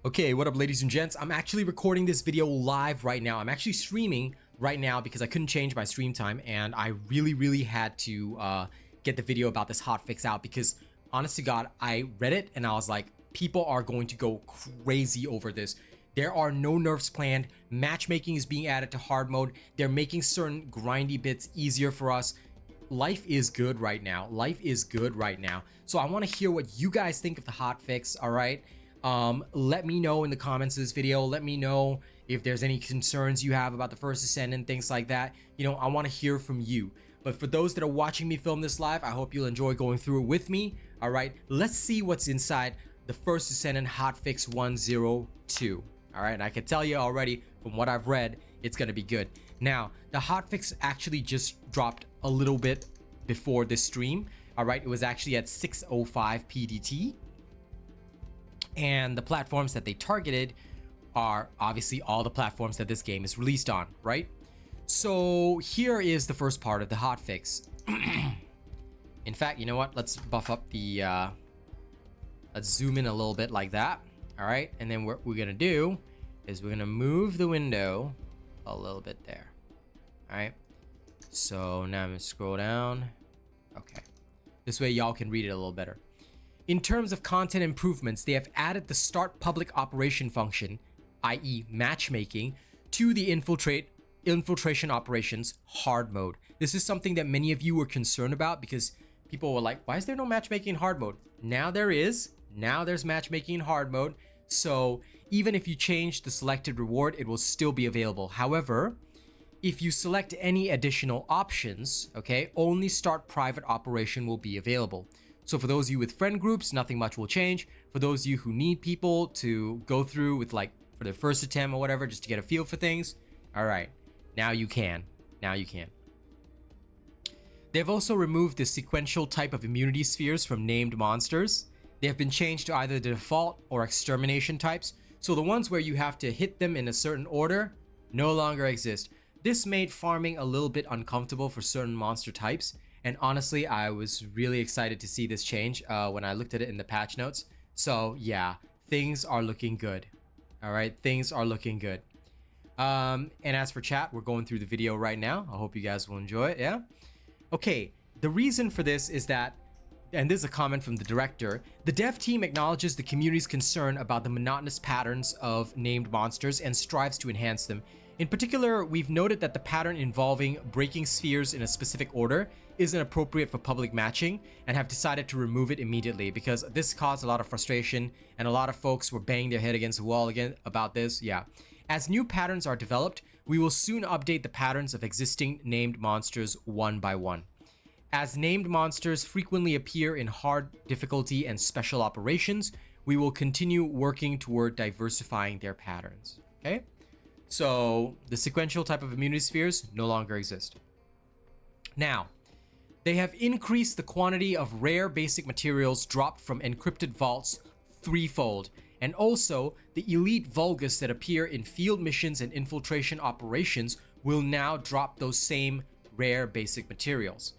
Okay, what up ladies and gents? I'm actually recording this video live right now. I'm actually streaming right now because I couldn't change my stream time and I really had to get the video about this hotfix out because honest to God, I read it and I was like, people are going to go crazy over this. There are no nerfs planned. Matchmaking is being added to hard mode. They're making certain grindy bits easier for us. Life is good right now. Life is good right now. So I want to hear what you guys think of the hotfix, all right? Let me know in the comments of this video. Let me know if there's any concerns you have about the First Descendant, things like that. You know, I want to hear from you. But for those that are watching me film this live, I hope you'll enjoy going through it with me. All right, let's see what's inside the First Descendant Hotfix 1.0.2. All right, and I can tell you already from what I've read, it's going to be good. Now, the hotfix actually just dropped a little bit before this stream. All right, it was actually at 6:05 PDT. And the platforms that they targeted are obviously all the platforms that this game is released on, right? So here is the first part of the hotfix. In fact, you know what? Let's buff up the, let's zoom in a little bit like that. All right. And then what we're going to do is we're going to move the window a little bit there. All right. So now I'm going to scroll down. Okay. This way y'all can read it a little better. In terms of content improvements, they have added the start public operation function, i.e. matchmaking, to the infiltration operations hard mode. This is something that many of you were concerned about because people were like, why is there no matchmaking in hard mode? Now there is. Now there's matchmaking in hard mode. So even if you change the selected reward, it will still be available. However, if you select any additional options, okay, only start private operation will be available. So for those of you with friend groups, nothing much will change. For those of you who need people to go through with like for their first attempt or whatever, just to get a feel for things. All right, now you can. Now you can. They've also removed the sequential type of immunity spheres from named monsters. They have been changed to either the default or extermination types. So the ones where you have to hit them in a certain order no longer exist. This made farming a little bit uncomfortable for certain monster types. And honestly, I was really excited to see this change when I looked at it in the patch notes. So yeah, things are looking good. All right, things are looking good. And as for chat, we're going through the video right now. I hope you guys will enjoy it, yeah? Okay, the reason for this is that, and this is a comment from the director, the dev team acknowledges the community's concern about the monotonous patterns of named monsters and strives to enhance them. In particular, we've noted that the pattern involving breaking spheres in a specific order isn't appropriate for public matching and have decided to remove it immediately because this caused a lot of frustration and a lot of folks were banging their head against the wall again about this. Yeah. As new patterns are developed, we will soon update the patterns of existing named monsters one by one. As named monsters frequently appear in hard difficulty and special operations, we will continue working toward diversifying their patterns. Okay? So the sequential type of immunity spheres no longer exist. Now, they have increased the quantity of rare basic materials dropped from encrypted vaults threefold, and also the elite Vulgus that appear in field missions and infiltration operations will now drop those same rare basic materials.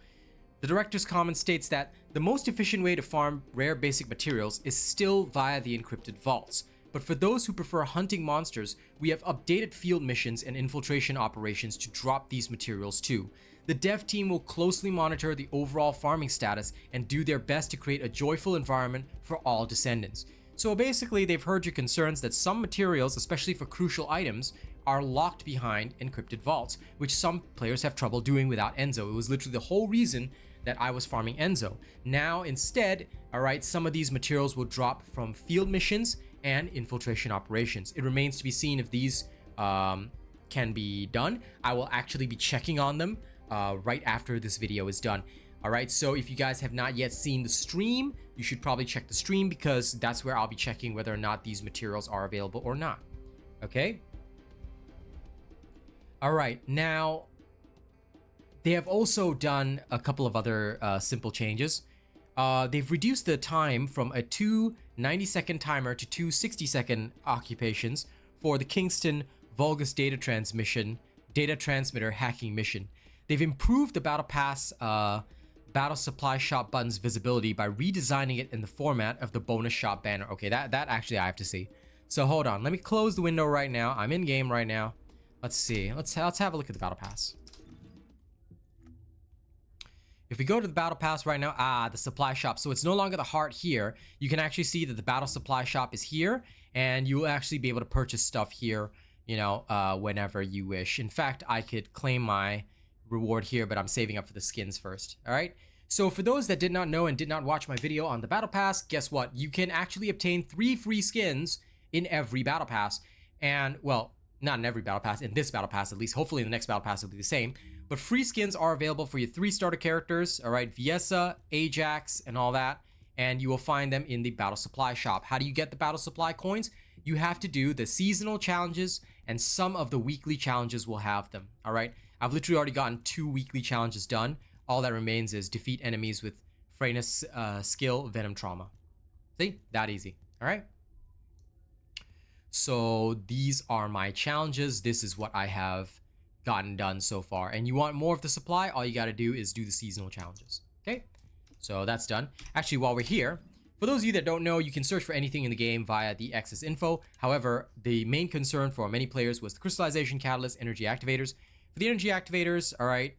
The director's comment states that the most efficient way to farm rare basic materials is still via the encrypted vaults. But for those who prefer hunting monsters, we have updated field missions and infiltration operations to drop these materials too. The dev team will closely monitor the overall farming status and do their best to create a joyful environment for all Descendants. So basically, they've heard your concerns that some materials, especially for crucial items, are locked behind encrypted vaults, which some players have trouble doing without Enzo. It was literally the whole reason that I was farming Enzo. Now, instead, all right, some of these materials will drop from field missions and infiltration operations. It remains to be seen if these can be done. I will actually be checking on them right after this video is done. All right, so if you guys have not yet seen the stream, you should probably check the stream because that's where I'll be checking whether or not these materials are available or not. Okay. All right, now they have also done a couple of other simple changes. They've reduced the time from a 2 90-second timer to 2 60-second occupations for the Kingston Vulgus data transmitter hacking mission. They've improved the Battle Pass Battle Supply Shop button's visibility by redesigning it in the format of the bonus shop banner. Okay, that actually I have to see. So hold on, let me close the window right now. I'm in game right now. Let's see. Let's have a look at the battle pass. If we go to the battle pass right now, the supply shop. So it's no longer the heart here. You can actually see that the battle supply shop is here, and you will actually be able to purchase stuff here, you know, whenever you wish. In fact, I could claim my reward here, but I'm saving up for the skins first. All right. So for those that did not know and did not watch my video on the battle pass, guess what? You can actually obtain 3 free skins in every battle pass. And well, not in every battle pass, in this battle pass at least. Hopefully in the next battle pass will be the same. But free skins are available for your 3 starter characters, all right? Viessa, Ajax, and all that. And you will find them in the battle supply shop. How do you get the battle supply coins? You have to do the seasonal challenges, and some of the weekly challenges will have them, all right? I've literally already gotten 2 weekly challenges done. All that remains is defeat enemies with Freyna's skill, Venom Trauma. See? That easy, all right? So these are my challenges. This is what I have gotten done so far. And you want more of the supply, all you got to do is do the seasonal challenges. Okay, so that's done. Actually, while we're here, for those of you that don't know, you can search for anything in the game via the access info. However, the main concern for many players was the crystallization catalyst energy activators. For the energy activators, all right,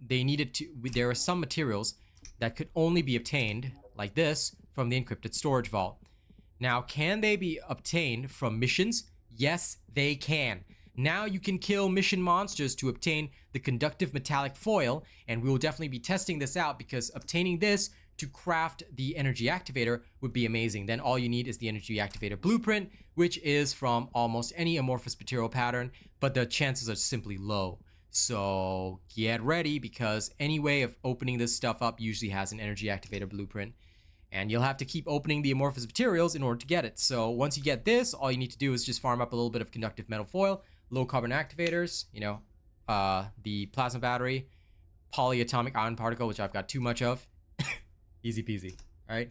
they needed to, there are some materials that could only be obtained like this from the encrypted storage vault. Now, can they be obtained from missions? Yes, they can. Now you can kill mission monsters to obtain the conductive metallic foil, and we will definitely be testing this out because obtaining this to craft the energy activator would be amazing. Then all you need is the energy activator blueprint, which is from almost any amorphous material pattern, but the chances are simply low. So get ready, because any way of opening this stuff up usually has an energy activator blueprint. And you'll have to keep opening the amorphous materials in order to get it. So once you get this, all you need to do is just farm up a little bit of conductive metal foil, low carbon activators, you know, the plasma battery, polyatomic ion particle, which I've got too much of. Easy peasy. All right,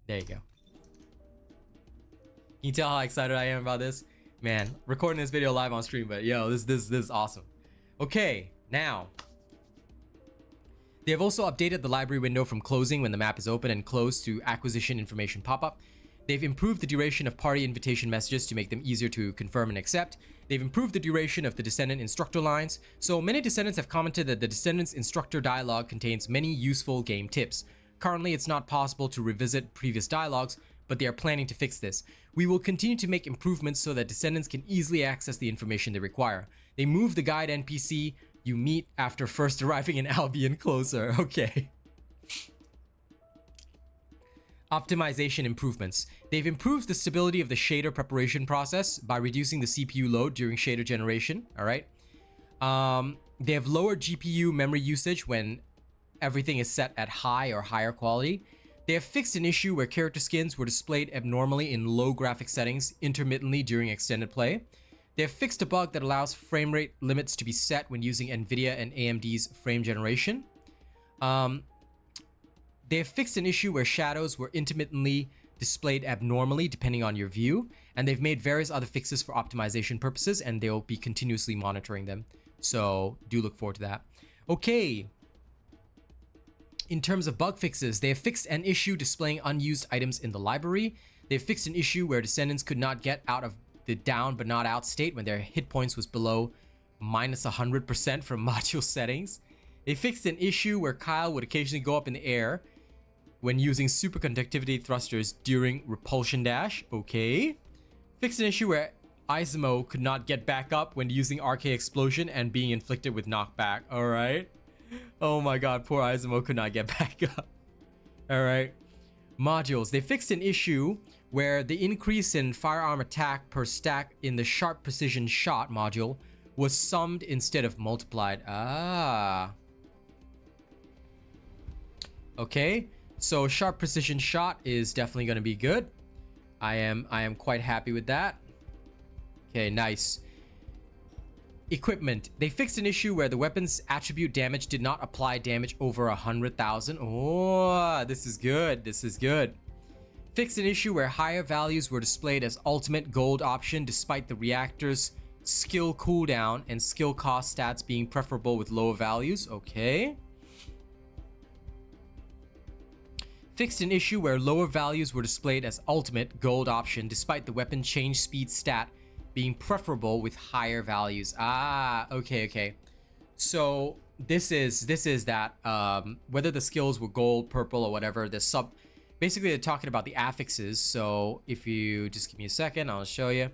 there you go. Can you tell how excited I am about this? Man, recording this video live on stream, but yo, this is awesome. Okay, now they have also updated the library window from closing when the map is open and closed to acquisition information pop-up. They've improved the duration of party invitation messages to make them easier to confirm and accept. They've improved the duration of the Descendant instructor lines. So many Descendants have commented that the Descendants instructor dialogue contains many useful game tips. Currently, it's not possible to revisit previous dialogues, but they are planning to fix this. We will continue to make improvements so that Descendants can easily access the information they require. They moved the guide NPC you meet after first arriving in Albion closer. Okay. Optimization improvements. They've improved the stability of the shader preparation process by reducing the CPU load during shader generation. All right. They have lowered GPU memory usage when everything is set at high or higher quality. They have fixed an issue where character skins were displayed abnormally in low graphic settings intermittently during extended play. They have fixed a bug that allows frame rate limits to be set when using NVIDIA and AMD's frame generation. They have fixed an issue where shadows were intermittently displayed abnormally depending on your view, and they've made various other fixes for optimization purposes, and they'll be continuously monitoring them. So do look forward to that. Okay. In terms of bug fixes, they have fixed an issue displaying unused items in the library. They've fixed an issue where Descendants could not get out of the down but not out state when their hit points was below minus 100% from module settings. They fixed an issue where Kyle would occasionally go up in the air when using superconductivity thrusters during repulsion dash. Okay. Fixed an issue where Izumo could not get back up when using RK explosion and being inflicted with knockback. All right. Oh my god, poor Izumo could not get back up. All right. Modules. They fixed an issue where the increase in firearm attack per stack in the sharp precision shot module was summed instead of multiplied. Okay, so sharp precision shot is definitely going to be good. I am quite happy with that. Okay, nice. Equipment. They fixed an issue where the weapon's attribute damage did not apply damage over 100,000. Oh, this is good. This is good. Fixed an issue where higher values were displayed as ultimate gold option despite the reactor's skill cooldown and skill cost stats being preferable with lower values. Okay. Fixed an issue where lower values were displayed as ultimate gold option despite the weapon change speed stat being preferable with higher values. Ah, okay. So this is that whether the skills were gold, purple, or whatever, basically they're talking about the affixes. So if you just give me a second, I'll show you.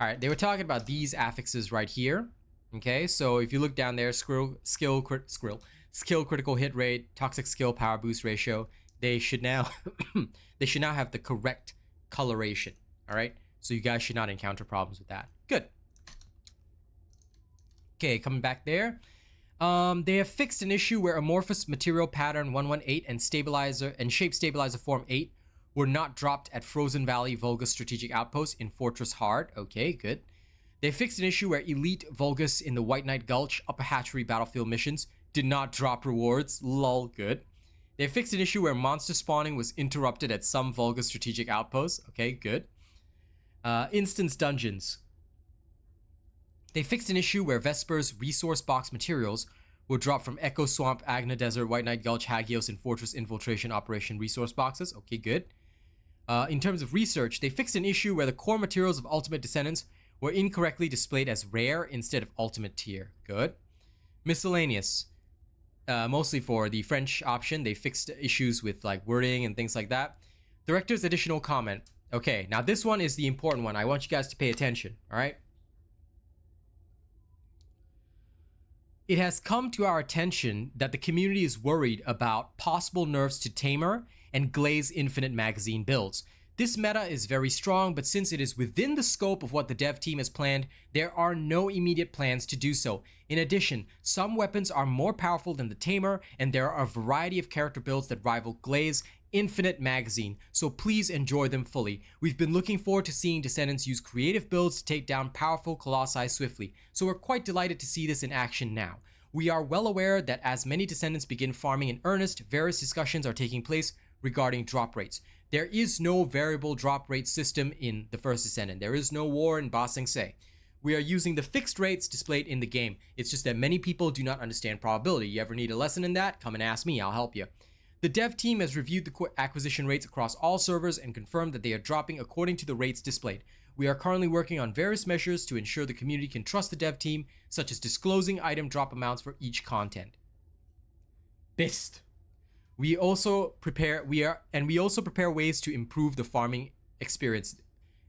All right, they were talking about these affixes right here. Okay, so if you look down there, skill critical hit rate, toxic skill power boost ratio, they should now have the correct coloration. All right, so you guys should not encounter problems with that. Good. Okay, coming back there. They have fixed an issue where amorphous material pattern 118 and stabilizer and shape stabilizer form 8 were not dropped at Frozen Valley Vulgus strategic outpost in Fortress Hard. Okay, good. They fixed an issue where elite Vulgus in the White Knight Gulch upper hatchery battlefield missions did not drop rewards. Lol, good. They fixed an issue where monster spawning was interrupted at some Vulgus strategic outposts. Okay, good. Instance dungeons. They fixed an issue where Vesper's resource box materials were dropped from Echo Swamp, Agna Desert, White Knight Gulch, Hagios, and Fortress Infiltration Operation resource boxes. Okay, good. In terms of research, they fixed an issue where the core materials of Ultimate Descendants were incorrectly displayed as rare instead of Ultimate tier. Good. Miscellaneous. Mostly for the French option, they fixed issues with like wording and things like that. Director's additional comment. Okay, now this one is the important one. I want you guys to pay attention, all right? It has come to our attention that the community is worried about possible nerfs to Tamer and Glaze Infinite Magazine builds. This meta is very strong, but since it is within the scope of what the dev team has planned, there are no immediate plans to do so. In addition, some weapons are more powerful than the Tamer, and there are a variety of character builds that rival Glaze Infinite Magazine, so please enjoy them fully. We've been looking forward to seeing Descendants use creative builds to take down powerful Colossi swiftly, so we're quite delighted to see this in action now. We are well aware that as many Descendants begin farming in earnest, various discussions are taking place regarding drop rates. There is no variable drop rate system in the First Descendant. There is no war in Ba Sing Se. We are using the fixed rates displayed in the game. It's just that many people do not understand probability. You ever need a lesson in that? Come and ask me, I'll help you. The dev team has reviewed the acquisition rates across all servers and confirmed that they are dropping according to the rates displayed. We are currently working on various measures to ensure the community can trust the dev team, such as disclosing item drop amounts for each content. Best. We also prepare ways to improve the farming experience.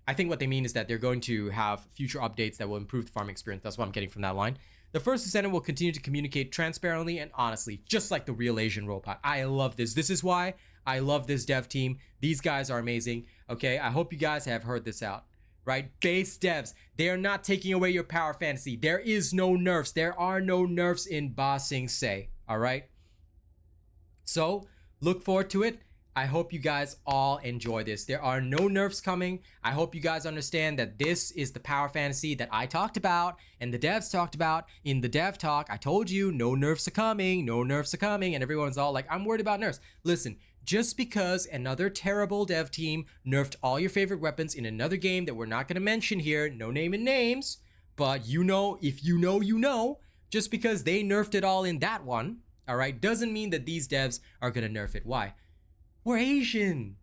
I think what they mean is that they're going to have future updates that will improve the farming experience. That's what I'm getting from that line. The First Descendant will continue to communicate transparently and honestly, just like the RealAsianRobot. I love this. This is why I love this dev team. These guys are amazing. Okay, I hope you guys have heard this out. Right? Base devs, they are not taking away your power fantasy. There is no nerfs. There are no nerfs in Ba Sing Se. All right? So, look forward to it. I hope you guys all enjoy this. There are no nerfs coming. I hope you guys understand that this is the power fantasy that I talked about and the devs talked about in the dev talk. I told you no nerfs are coming, no nerfs are coming, and everyone's all like, I'm worried about nerfs. Listen, just because another terrible dev team nerfed all your favorite weapons in another game that we're not going to mention here, no name and names, but you know, if you know, you know, just because they nerfed it all in that one, all right, doesn't mean that these devs are going to nerf it. Why? We're Asian.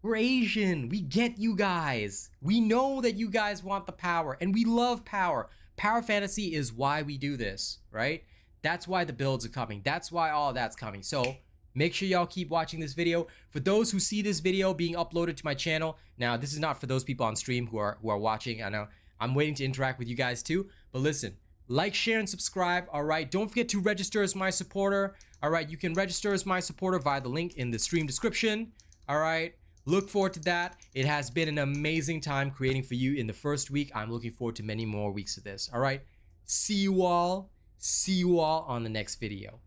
We're Asian. We get you guys. We know that you guys want the power, and we love power. Power fantasy is why we do this, right? That's why the builds are coming. That's why all of that's coming. So make sure y'all keep watching this video. For those who see this video being uploaded to my channel, now this is not for those people on stream who are watching. I know I'm waiting to interact with you guys too, but listen, like, share, and subscribe, all right? Don't forget to register as my supporter, all right? You can register as my supporter via the link in the stream description, all right? Look forward to that. It has been an amazing time creating for you in the first week. I'm looking forward to many more weeks of this, all right? See you all on the next video.